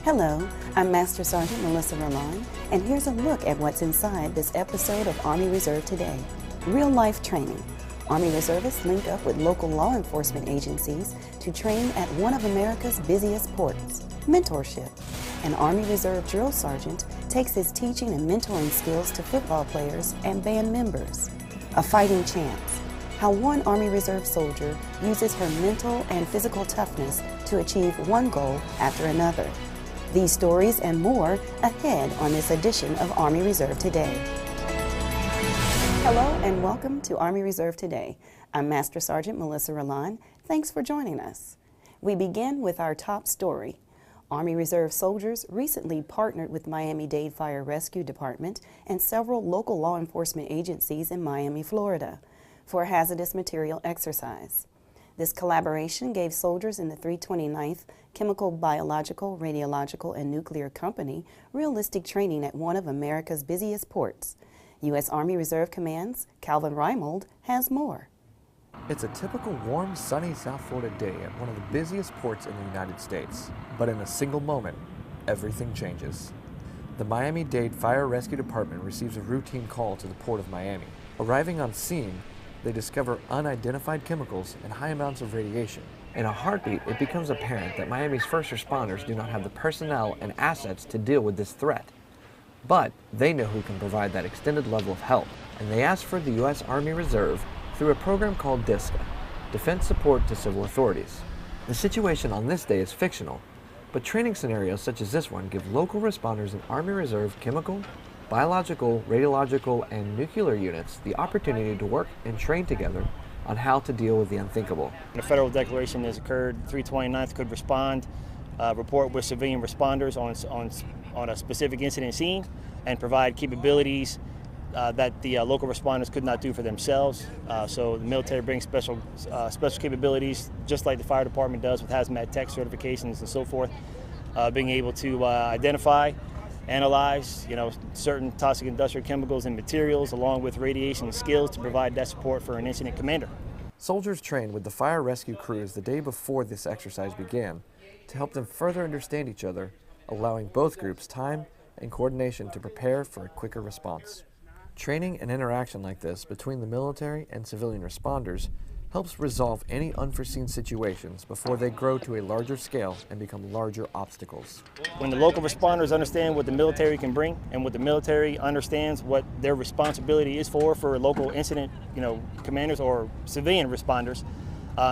Hello, I'm Master Sergeant Melissa Roland, and here's a look at what's inside this episode of Army Reserve Today. Real-life training. Army Reservists link up with local law enforcement agencies to train at one of America's busiest ports. Mentorship. An Army Reserve drill sergeant takes his teaching and mentoring skills to football players and band members. A fighting chance. How one Army Reserve soldier uses her mental and physical toughness to achieve one goal after another. These stories and more ahead on this edition of Army Reserve Today. Hello and welcome to Army Reserve Today. I'm Master Sergeant Melissa Roland. Thanks for joining us. We begin with our top story. Army Reserve soldiers recently partnered with Miami-Dade Fire Rescue Department and several local law enforcement agencies in Miami, Florida, for a hazardous material exercise. This collaboration gave soldiers in the 329th Chemical, Biological, Radiological, and Nuclear Company realistic training at one of America's busiest ports. U.S. Army Reserve Command's Calvin Reimold has more. It's a typical warm, sunny South Florida day at one of the busiest ports in the United States. But in a single moment, everything changes. The Miami-Dade Fire Rescue Department receives a routine call to the Port of Miami. Arriving on scene, they discover unidentified chemicals and high amounts of radiation. In a heartbeat, it becomes apparent that Miami's first responders do not have the personnel and assets to deal with this threat. But they know who can provide that extended level of help, and they ask for the U.S. Army Reserve through a program called DSCA, Defense Support to Civil Authorities. The situation on this day is fictional, but training scenarios such as this one give local responders in Army Reserve chemical, biological, radiological, and nuclear units the opportunity to work and train together on how to deal with the unthinkable. A federal declaration has occurred. 329th could respond, report with civilian responders on a specific incident scene, and provide capabilities that the local responders could not do for themselves. So the military brings special capabilities, just like the fire department does with hazmat tech certifications and so forth, being able to identify, analyze, certain toxic industrial chemicals and materials, along with radiation and skills to provide that support for an incident commander. Soldiers trained with the fire rescue crews the day before this exercise began to help them further understand each other, allowing both groups time and coordination to prepare for a quicker response. Training and interaction like this between the military and civilian responders helps resolve any unforeseen situations before they grow to a larger scale and become larger obstacles. When the local responders understand what the military can bring, and what the military understands what their responsibility is for local incident, commanders or civilian responders,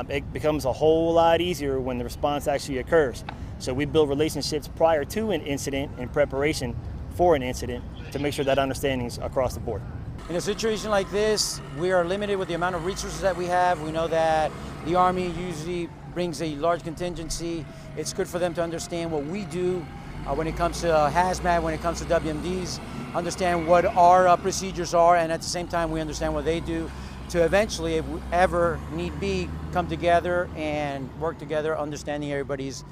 it becomes a whole lot easier when the response actually occurs. So we build relationships prior to an incident in preparation for an incident to make sure that understanding is across the board. In a situation like this, we are limited with the amount of resources that we have. We know that the Army usually brings a large contingency. It's good for them to understand what we do when it comes to hazmat, when it comes to WMDs, understand what our procedures are, and at the same time we understand what they do to eventually, if we ever need be, come together and work together, understanding everybody's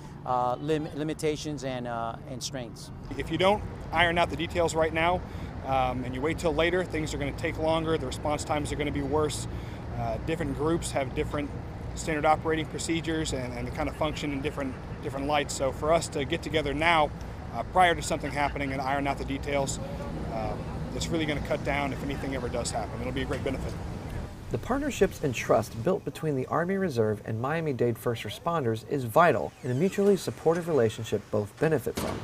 limitations and strengths. If you don't iron out the details right now, and you wait till later, things are going to take longer, the response times are going to be worse. Different groups have different standard operating procedures and they kind of function in different lights. So for us to get together now, prior to something happening, and iron out the details, it's really going to cut down if anything ever does happen. It'll be a great benefit. The partnerships and trust built between the Army Reserve and Miami-Dade first responders is vital in a mutually supportive relationship both benefit from.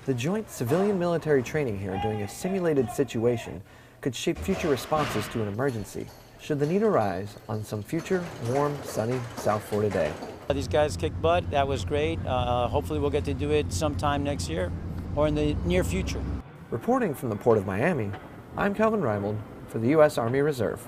The joint civilian-military training here during a simulated situation could shape future responses to an emergency, should the need arise on some future warm, sunny South Florida day. These guys kicked butt. That was great. Hopefully we'll get to do it sometime next year or in the near future. Reporting from the Port of Miami, I'm Calvin Reimold for the U.S. Army Reserve.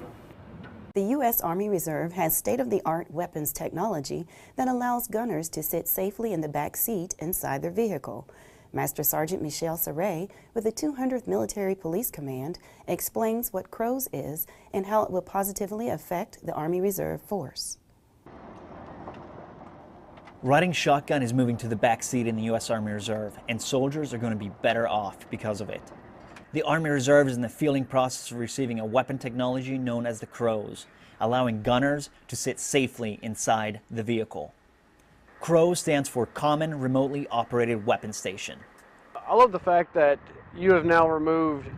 The U.S. Army Reserve has state-of-the-art weapons technology that allows gunners to sit safely in the back seat inside their vehicle. Master Sergeant Michelle Saray with the 200th Military Police Command explains what CROWS is and how it will positively affect the Army Reserve Force. Riding shotgun is moving to the back seat in the U.S. Army Reserve, and soldiers are going to be better off because of it. The Army Reserve is in the fielding process of receiving a weapon technology known as the CROWS, allowing gunners to sit safely inside the vehicle. CROW stands for Common Remotely Operated Weapon Station. I love the fact that you have now removed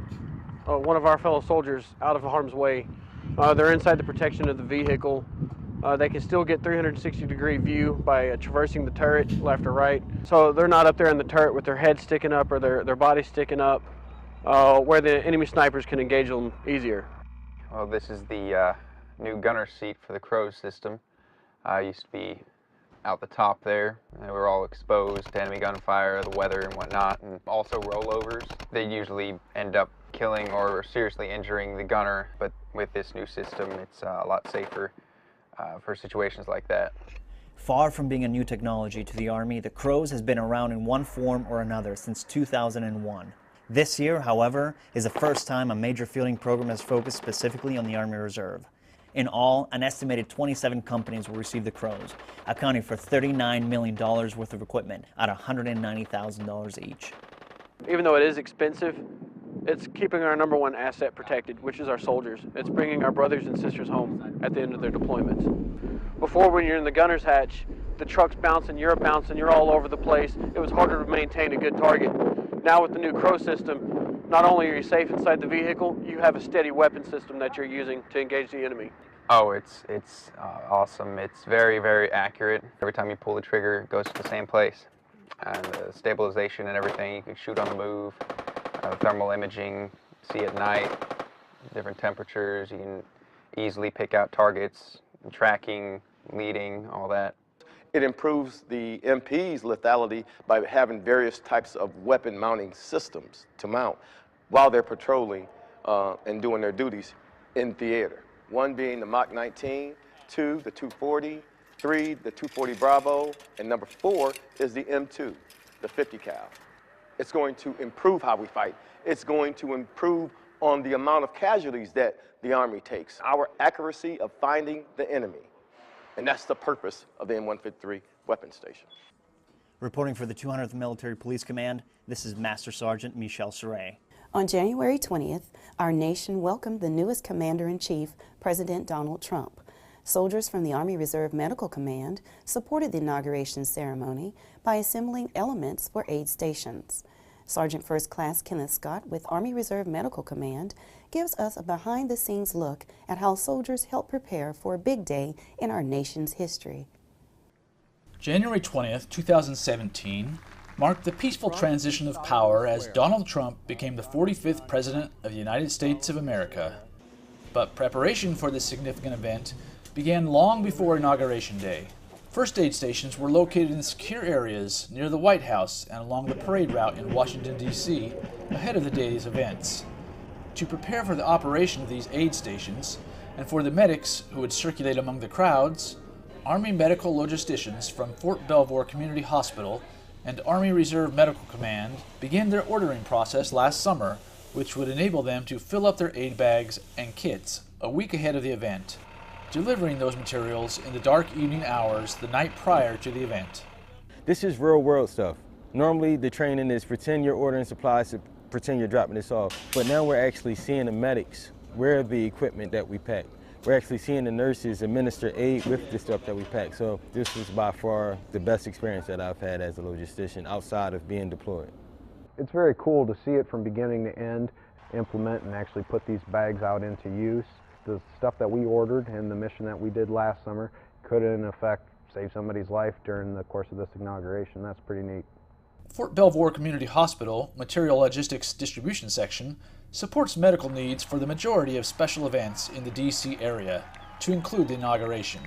one of our fellow soldiers out of harm's way. They're inside the protection of the vehicle. They can still get 360-degree view by traversing the turret left or right. So they're not up there in the turret with their head sticking up or their body sticking up, where the enemy snipers can engage them easier. Well, this is the new gunner seat for the CROW system. Used to be out the top there. They were all exposed to enemy gunfire, the weather and whatnot, and also rollovers. They usually end up killing or seriously injuring the gunner, but with this new system, it's a lot safer for situations like that. Far from being a new technology to the Army, the CROWS has been around in one form or another since 2001. This year, however, is the first time a major fielding program has focused specifically on the Army Reserve. In all, an estimated 27 companies will receive the CROWS, accounting for $39 million worth of equipment at $190,000 each. Even though it is expensive, it's keeping our #1 asset protected, which is our soldiers. It's bringing our brothers and sisters home at the end of their deployments. Before, when you're in the gunner's hatch, the truck's bouncing, you're all over the place. It was harder to maintain a good target. Now with the new CROW system, not only are you safe inside the vehicle, you have a steady weapon system that you're using to engage the enemy. Oh, it's awesome. It's very, very accurate. Every time you pull the trigger, it goes to the same place. And the stabilization and everything, you can shoot on the move, thermal imaging, see at night, different temperatures. You can easily pick out targets, tracking, leading, all that. It improves the MP's lethality by having various types of weapon mounting systems to mount while they're patrolling and doing their duties in theater. One being the Mach 19, 2, the 240, 3, the 240 Bravo, and number 4 is the M2, the 50 cal. It's going to improve how we fight. It's going to improve on the amount of casualties that the Army takes, our accuracy of finding the enemy. And that's the purpose of the M153 weapon station. Reporting for the 200th Military Police Command, this is Master Sergeant Michel Serret. On January 20th, our nation welcomed the newest Commander-in-Chief, President Donald Trump. Soldiers from the Army Reserve Medical Command supported the inauguration ceremony by assembling elements for aid stations. Sergeant First Class Kenneth Scott with Army Reserve Medical Command gives us a behind-the-scenes look at how soldiers help prepare for a big day in our nation's history. January 20th, 2017 marked the peaceful transition of power as Donald Trump became the 45th President of the United States of America. But preparation for this significant event began long before Inauguration Day. First aid stations were located in secure areas near the White House and along the parade route in Washington, D.C. ahead of the day's events. To prepare for the operation of these aid stations and for the medics who would circulate among the crowds, Army medical logisticians from Fort Belvoir Community Hospital and Army Reserve Medical Command began their ordering process last summer, which would enable them to fill up their aid bags and kits a week ahead of the event, delivering those materials in the dark evening hours the night prior to the event. This is real world stuff. Normally the training is pretend you're ordering supplies, to pretend you're dropping this off, but now we're actually seeing the medics wear the equipment that we pack. We're actually seeing the nurses administer aid with the stuff that we pack. So this was by far the best experience that I've had as a logistician outside of being deployed. It's very cool to see it from beginning to end, implement and actually put these bags out into use. The stuff that we ordered and the mission that we did last summer could in effect save somebody's life during the course of this inauguration. That's pretty neat. Fort Belvoir Community Hospital Material Logistics Distribution Section supports medical needs for the majority of special events in the D.C. area, to include the inauguration.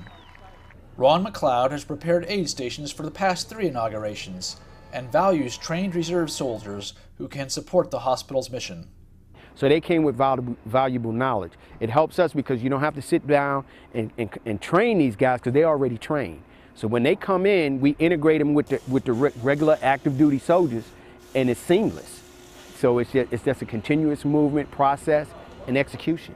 Ron McLeod has prepared aid stations for the past 3 inaugurations and values trained reserve soldiers who can support the hospital's mission. So they came with valuable knowledge. It helps us because you don't have to sit down and train these guys because they're already trained. So when they come in, we integrate them with the regular active duty soldiers, and it's seamless. So it's just a continuous movement, process, and execution.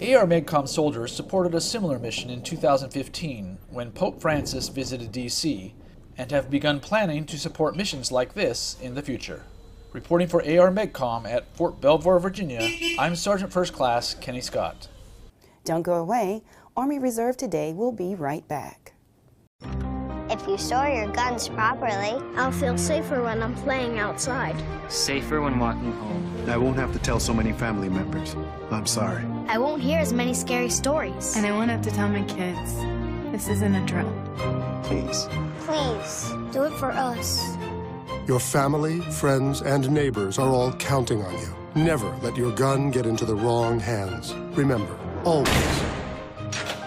AR MedCom soldiers supported a similar mission in 2015 when Pope Francis visited D.C. and have begun planning to support missions like this in the future. Reporting for AR MedCom at Fort Belvoir, Virginia, I'm Sergeant First Class Kenny Scott. Don't go away. Army Reserve Today will be right back. If you store your guns properly, I'll feel safer when I'm playing outside. Safer when walking home. I won't have to tell so many family members. I'm sorry. I won't hear as many scary stories. And I won't have to tell my kids. This isn't a drill. Please. Please, Do it for us. Your family, friends, and neighbors are all counting on you. Never let your gun get into the wrong hands. Remember, always,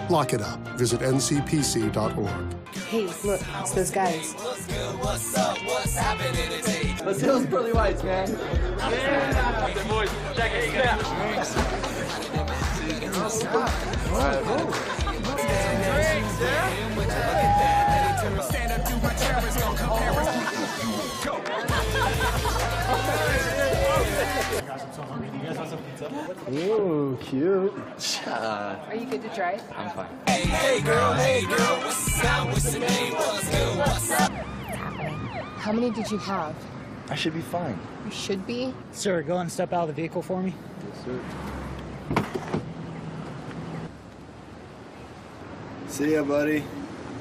lock it up. Visit ncpc.org. Hey, look, it's those guys. What's up? What's happening today? Let's do those pearly whites, man. Yeah. The boys, check it out. Stand up, do my cherish, don't compare us. Go. Ooh, cute. Are you good to drive? I'm fine. Hey girl, what's up? What's the name? What's good? What's up? How many did you have? I should be fine. You should be. Sir, go and step out of the vehicle for me. Yes, sir. See ya, buddy.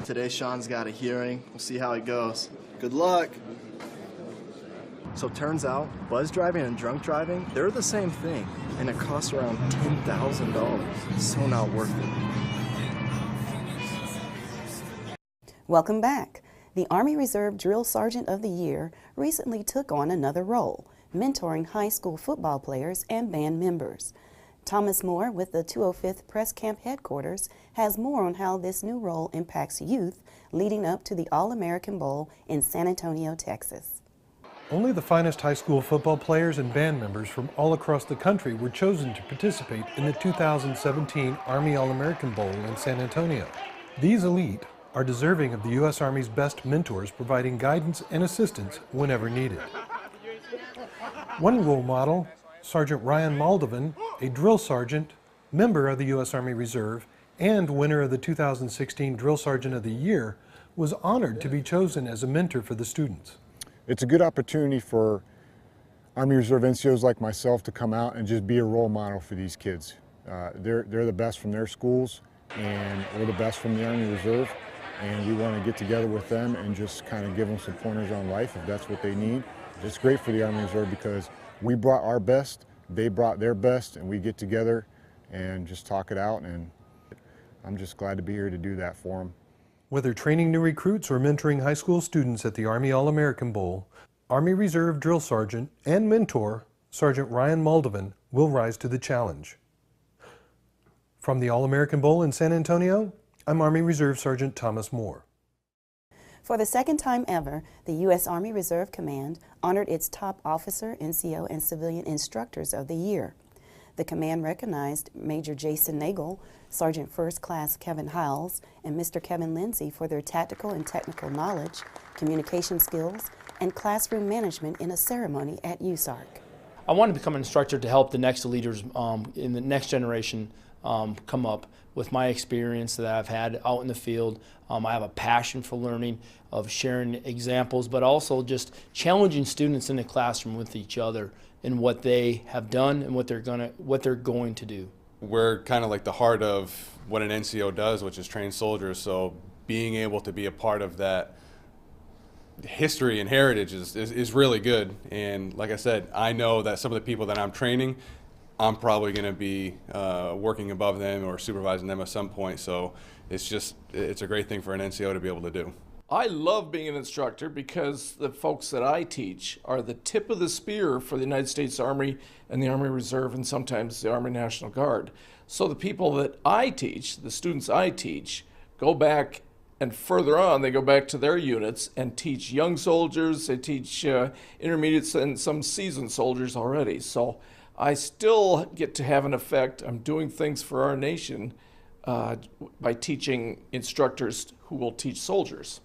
Today, Sean's got a hearing. We'll see how it goes. Good luck. So turns out, buzz driving and drunk driving, they're the same thing, and it costs around $10,000. So not worth it. Welcome back. The Army Reserve Drill Sergeant of the Year recently took on another role, mentoring high school football players and band members. Thomas Moore with the 205th Press Camp headquarters has more on how this new role impacts youth leading up to the All-American Bowl in San Antonio, Texas. Only the finest high school football players and band members from all across the country were chosen to participate in the 2017 Army All-American Bowl in San Antonio. These elite are deserving of the U.S. Army's best mentors, providing guidance and assistance whenever needed. One role model, Sergeant Ryan Moldovan, a drill sergeant, member of the U.S. Army Reserve, and winner of the 2016 Drill Sergeant of the Year, was honored to be chosen as a mentor for the students. It's a good opportunity for Army Reserve NCOs like myself to come out and just be a role model for these kids. They're the best from their schools, and we're the best from the Army Reserve, and we want to get together with them and just kind of give them some pointers on life if that's what they need. It's great for the Army Reserve because we brought our best, they brought their best, and we get together and just talk it out, and I'm just glad to be here to do that for them. Whether training new recruits or mentoring high school students at the Army All-American Bowl, Army Reserve Drill Sergeant and mentor, Sergeant Ryan Moldovan, will rise to the challenge. From the All-American Bowl in San Antonio, I'm Army Reserve Sergeant Thomas Moore. For the second time ever, the U.S. Army Reserve Command honored its top officer, NCO, and civilian instructors of the year. The command recognized Major Jason Nagel, Sergeant First Class Kevin Hiles, and Mr. Kevin Lindsay for their tactical and technical knowledge, communication skills, and classroom management in a ceremony at USARC. I want to become an instructor to help the next leaders in the next generation come up with my experience that I've had out in the field. I have a passion for learning, of sharing examples, but also just challenging students in the classroom with each other in what they have done and what they're going to do. We're kind of like the heart of what an NCO does, which is train soldiers. So being able to be a part of that history and heritage is really good. And like I said, I know that some of the people that I'm training, I'm probably going to be working above them or supervising them at some point. So it's a great thing for an NCO to be able to do. I love being an instructor because the folks that I teach are the tip of the spear for the United States Army and the Army Reserve and sometimes the Army National Guard. So the people that I teach, the students I teach, go back and further on, they go back to their units and teach young soldiers, they teach intermediates and some seasoned soldiers already. So I still get to have an effect. I'm doing things for our nation by teaching instructors who will teach soldiers.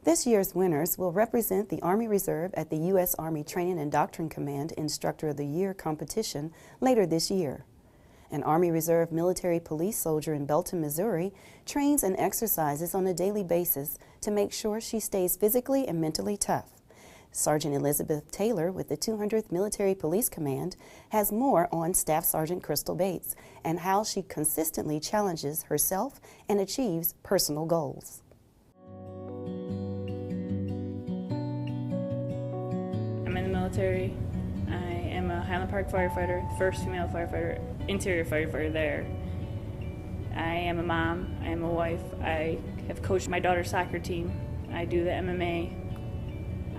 This year's winners will represent the Army Reserve at the U.S. Army Training and Doctrine Command Instructor of the Year competition later this year. An Army Reserve military police soldier in Belton, Missouri, trains and exercises on a daily basis to make sure she stays physically and mentally tough. Sergeant Elizabeth Taylor with the 200th Military Police Command has more on Staff Sergeant Crystal Bates and how she consistently challenges herself and achieves personal goals. I'm in the military. I am a Highland Park firefighter, first female firefighter, interior firefighter there. I am a mom, I am a wife. I have coached my daughter's soccer team. I do the MMA.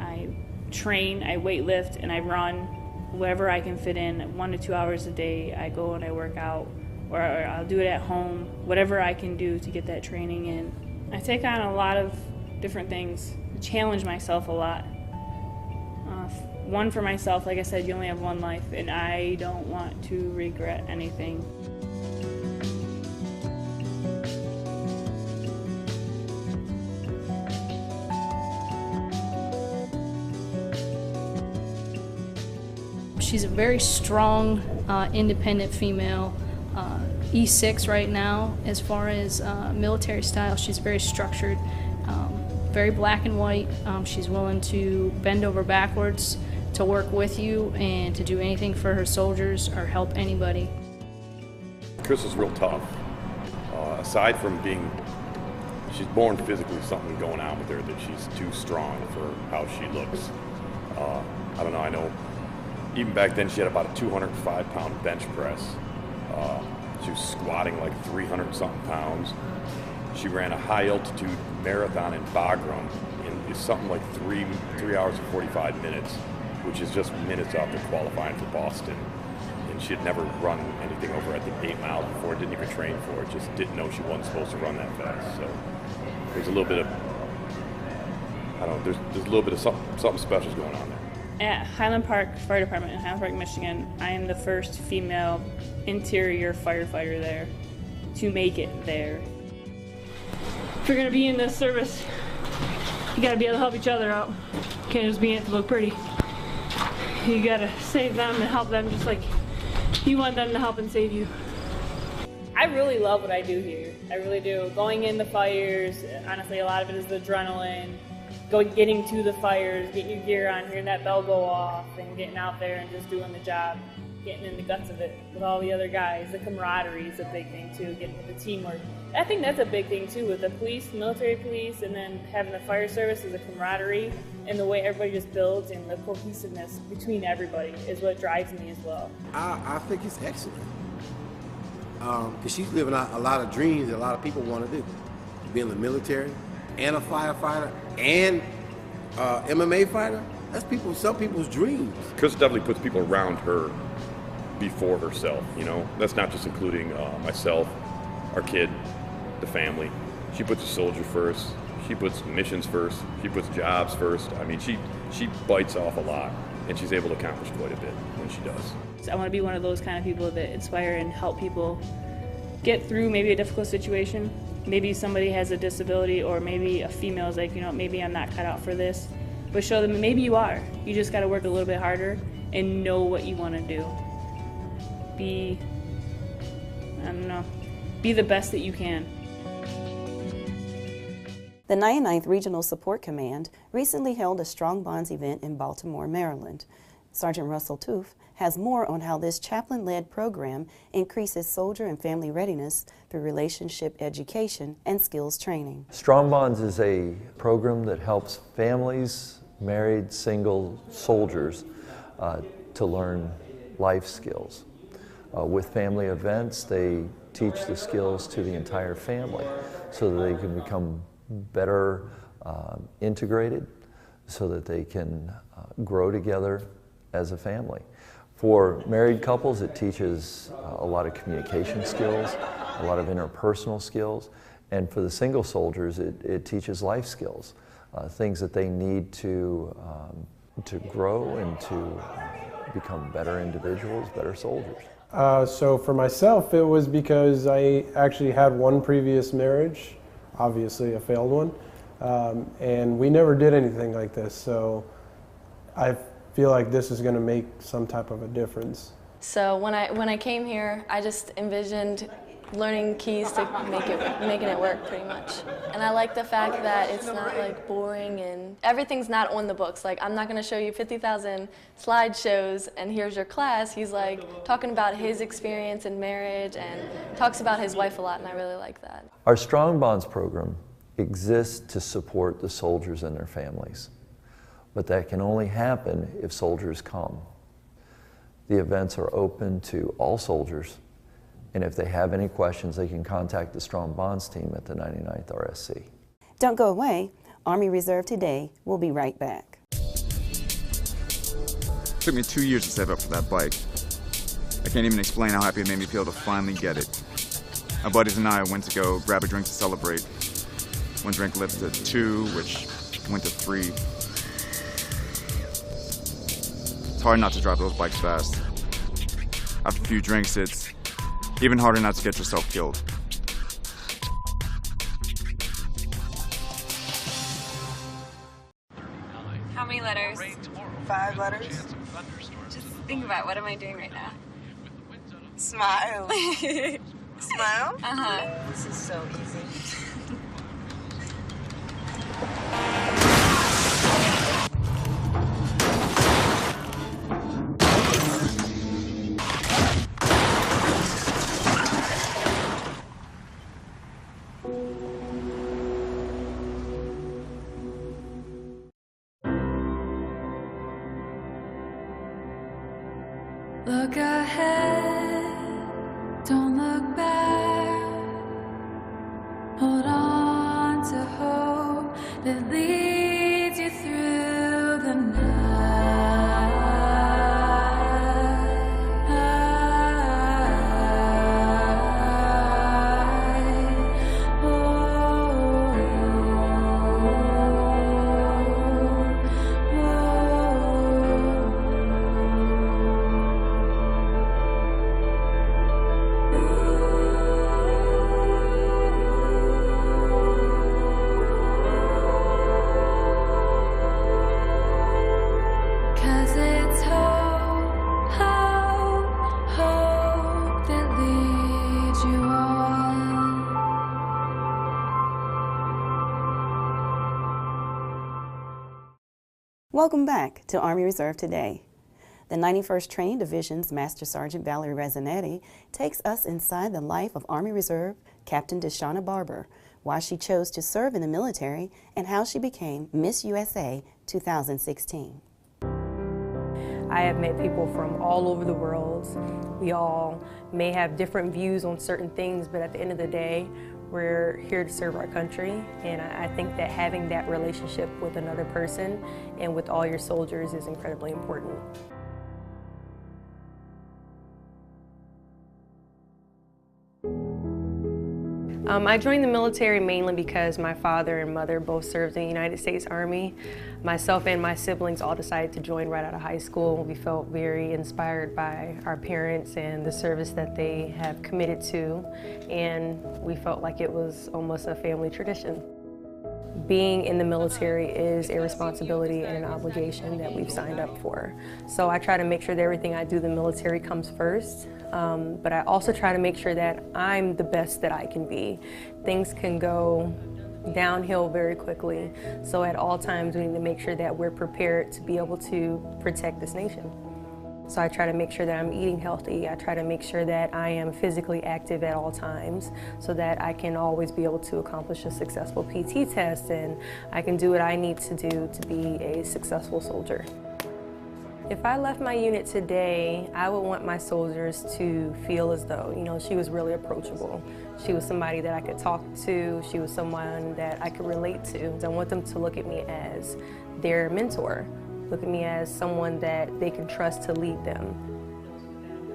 I train, I weight lift, and I run wherever I can fit in 1 to 2 hours a day. I go and I work out, or I'll do it at home, whatever I can do to get that training in. I take on a lot of different things, challenge myself a lot. One for myself, like I said, you only have one life, and I don't want to regret anything. She's a very strong, independent female. E6 right now, as far as military style, she's very structured, very black and white. She's willing to bend over backwards to work with you and to do anything for her soldiers or help anybody. Chris is real tough. Aside from being, she's born physically something going on with her that she's too strong for how she looks. I don't know, I know even back then she had about a 205-pound bench press. She was squatting like 300-something pounds. She ran a high-altitude marathon in Bagram in something like 3 hours and 45 minutes, which is just minutes after qualifying for Boston. And she had never run anything over, I think, 8 miles before, didn't even train for it, just didn't know she wasn't supposed to run that fast. So there's a little bit of, I don't know, there's a little bit of something special going on there. At Highland Park Fire Department in Highland Park, Michigan, I am the first female interior firefighter there to make it there. If you're gonna be in this service, you gotta be able to help each other out. You can't just be in it to look pretty. You gotta save them and help them just like you want them to help and save you. I really love what I do here. I really do. Going in the fires, honestly, a lot of it is the adrenaline. Getting to the fires, getting your gear on, hearing that bell go off, and getting out there and just doing the job, getting in the guts of it with all the other guys. The camaraderie is a big thing too, getting with the teamwork. I think that's a big thing too with the police, military police, and then having the fire service is the camaraderie and the way everybody just builds and the cohesiveness between everybody is what drives me as well. I think it's excellent because she's living out a lot of dreams that a lot of people want to do. Be in the military and a firefighter and MMA fighter, that's some people's dreams. Chris definitely puts people around her before herself, you know? That's not just including myself, our kid, the family. She puts the soldier first. She puts missions first. She puts jobs first. I mean, she bites off a lot, and she's able to accomplish quite a bit when she does. So I want to be one of those kind of people that inspire and help people get through maybe a difficult situation. Maybe somebody has a disability, or maybe a female is like, you know, maybe I'm not cut out for this. But show them maybe you are. You just got to work a little bit harder and know what you want to do. Be the best that you can. The 99th Regional Support Command recently held a Strong Bonds event in Baltimore, Maryland. Sergeant Russell Toof has more on how this chaplain-led program increases soldier and family readiness through relationship education and skills training. Strong Bonds is a program that helps families, married, single soldiers to learn life skills. With family events, they teach the skills to the entire family so that they can become better integrated, so that they can grow together as a family. For married couples, it teaches a lot of communication skills, a lot of interpersonal skills, and for the single soldiers, it teaches life skills, things that they need to grow and to become better individuals, better soldiers. So for myself, it was because I actually had one previous marriage, obviously a failed one, and we never did anything like this, so I feel like this is going to make some type of a difference. So when I came here, I just envisioned learning keys to making it work pretty much. And I like the fact that it's not like boring and everything's not on the books. Like I'm not going to show you 50,000 slideshows and here's your class. He's like talking about his experience in marriage and talks about his wife a lot, and I really like that. Our Strong Bonds program exists to support the soldiers and their families. but that can only happen if soldiers come. The events are open to all soldiers, and if they have any questions, they can contact the Strong Bonds team at the 99th RSC. Don't go away. Army Reserve Today will be right back. It took me 2 years to save up for that bike. I can't even explain how happy it made me feel to finally get it. My buddies and I went to go grab a drink to celebrate. One drink led to 2, which went to 3. It's hard not to drive those bikes fast. After a few drinks, it's even harder not to get yourself killed. How many letters? 5 letters. Just think about, what am I doing right now? Smile. Smile? Uh-huh. This is so easy. Look ahead, don't look back. Hold on to hope that leads you through the Welcome back to Army Reserve Today. The 91st Training Division's Master Sergeant Valerie Rezzanetti takes us inside the life of Army Reserve Captain Deshauna Barber, why she chose to serve in the military, and how she became Miss USA 2016. I have met people from all over the world. We all may have different views on certain things, but at the end of the day, we're here to serve our country, and I think that having that relationship with another person and with all your soldiers is incredibly important. I joined the military mainly because my father and mother both served in the United States Army. Myself and my siblings all decided to join right out of high school. We felt very inspired by our parents and the service that they have committed to, and we felt like it was almost a family tradition. Being in the military is a responsibility and an obligation that we've signed up for. So I try to make sure that everything I do in the military comes first, but I also try to make sure that I'm the best that I can be. Things can go downhill very quickly, so at all times we need to make sure that we're prepared to be able to protect this nation. So I try to make sure that I'm eating healthy. I try to make sure that I am physically active at all times so that I can always be able to accomplish a successful PT test, and I can do what I need to do to be a successful soldier. If I left my unit today, I would want my soldiers to feel as though, she was really approachable. She was somebody that I could talk to. She was someone that I could relate to. I want them to look at me as their mentor. Look at me as someone that they can trust to lead them.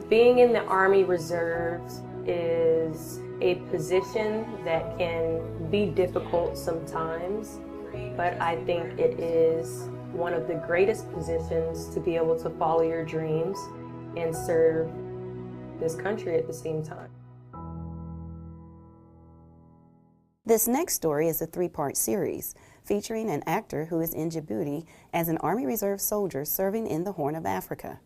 Being in the Army Reserves is a position that can be difficult sometimes, but I think it is one of the greatest positions to be able to follow your dreams and serve this country at the same time. This next story is a 3-part series featuring an actor who is in Djibouti as an Army Reserve soldier serving in the Horn of Africa.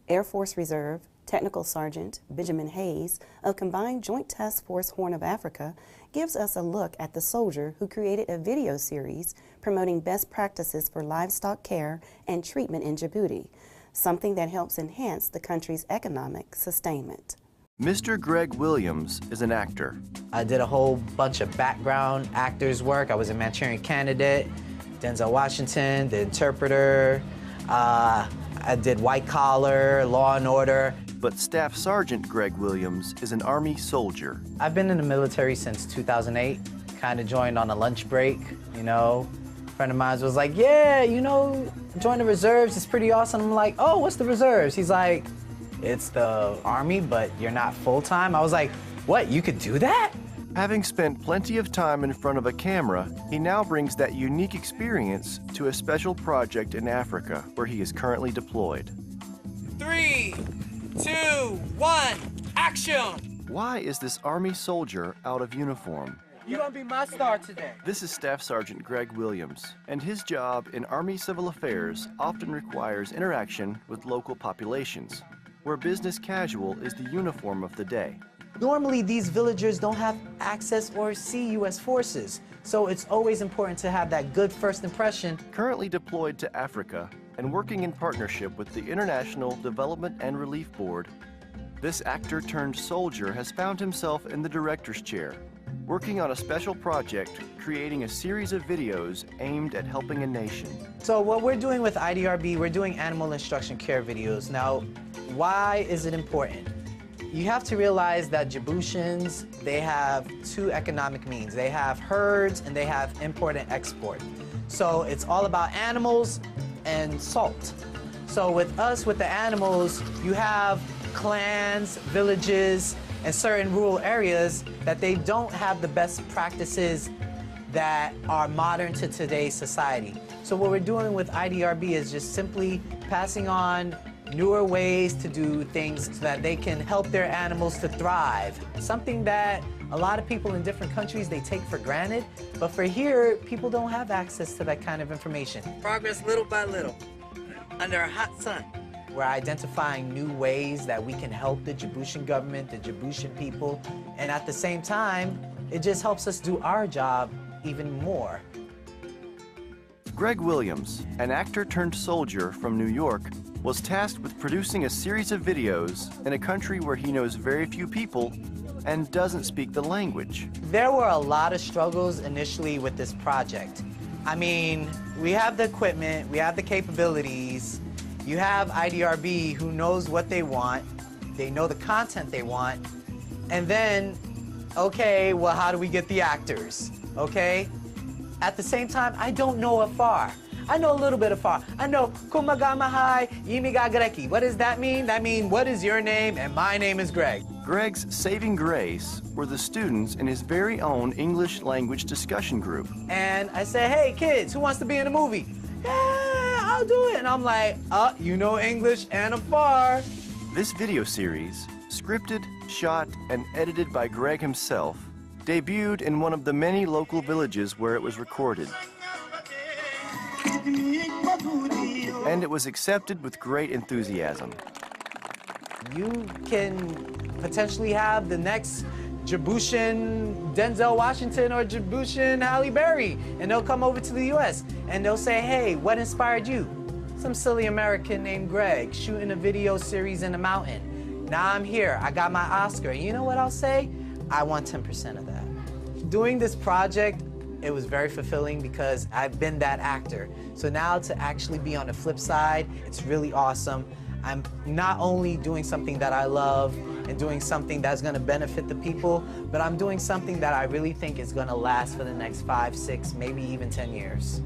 Air Force Reserve Technical Sergeant Benjamin Hayes of Combined Joint Task Force Horn of Africa gives us a look at the soldier who created a video series promoting best practices for livestock care and treatment in Djibouti, something that helps enhance the country's economic sustainment. Mr. Greg Williams is an actor. I did a whole bunch of background actors work. I was a Manchurian Candidate, Denzel Washington, the interpreter. I did white collar, Law and Order. But Staff Sergeant Greg Williams is an Army soldier. I've been in the military since 2008. Kind of joined on a lunch break, you know. A friend of mine was like, yeah, you know, join the reserves, it's pretty awesome. I'm like, oh, what's the reserves? He's like, it's the Army, but you're not full-time. I was like, what, you could do that? Having spent plenty of time in front of a camera, he now brings that unique experience to a special project in Africa where he is currently deployed. 3, 2, 1, action! Why is this Army soldier out of uniform? You're gonna be my star today. This is Staff Sergeant Greg Williams, and his job in Army Civil Affairs often requires interaction with local populations, where business casual is the uniform of the day. Normally, these villagers don't have access or see U.S. forces, so it's always important to have that good first impression. Currently deployed to Africa and working in partnership with the International Development and Relief Board, this actor-turned-soldier has found himself in the director's chair, working on a special project, creating a series of videos aimed at helping a nation. So what we're doing with IDRB, we're doing animal instruction care videos. Now, why is it important? You have to realize that Djiboutians, they have two economic means. They have herds and they have import and export. So it's all about animals and salt. So with us, with the animals, you have clans, villages, and certain rural areas that they don't have the best practices that are modern to today's society. So what we're doing with IDRB is just simply passing on newer ways to do things so that they can help their animals to thrive. Something that a lot of people in different countries, they take for granted, but for here, people don't have access to that kind of information. Progress little by little, under a hot sun. We're identifying new ways that we can help the Djiboutian government, the Djiboutian people, and at the same time, it just helps us do our job even more. Greg Williams, an actor-turned-soldier from New York, was tasked with producing a series of videos in a country where he knows very few people and doesn't speak the language. There were a lot of struggles initially with this project. I mean, we have the equipment, we have the capabilities, you have IDRB who knows what they want, they know the content they want, and then, okay, well, how do we get the actors, okay? At the same time, I don't know afar. I know a little bit afar. I know Kumagamahai Yimiga Greki. What does that mean? That means, what is your name? And my name is Greg. Greg's saving grace were the students in his very own English language discussion group. And I say, hey, kids, who wants to be in a movie? Yeah, I'll do it. And I'm like, you know English and afar. This video series, scripted, shot, and edited by Greg himself, debuted in one of the many local villages where it was recorded. And it was accepted with great enthusiasm. You can potentially have the next Djiboutian Denzel Washington or Djiboutian Halle Berry, and they'll come over to the US and they'll say, hey, what inspired you? Some silly American named Greg shooting a video series in a mountain. Now I'm here, I got my Oscar. You know what I'll say? I want 10% of that. Doing this project, it was very fulfilling because I've been that actor. So now to actually be on the flip side, it's really awesome. I'm not only doing something that I love and doing something that's gonna benefit the people, but I'm doing something that I really think is gonna last for the next 5, 6, maybe even 10 years.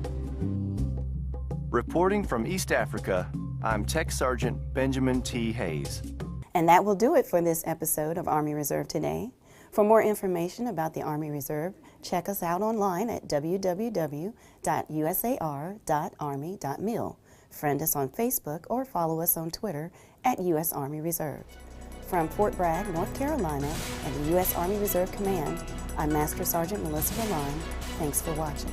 Reporting from East Africa, I'm Tech Sergeant Benjamin T. Hayes. And that will do it for this episode of Army Reserve Today. For more information about the Army Reserve, check us out online at www.usar.army.mil. Friend us on Facebook or follow us on Twitter at U.S. Army Reserve. From Fort Bragg, North Carolina, and the U.S. Army Reserve Command, I'm Master Sergeant Melissa Roman. Thanks for watching.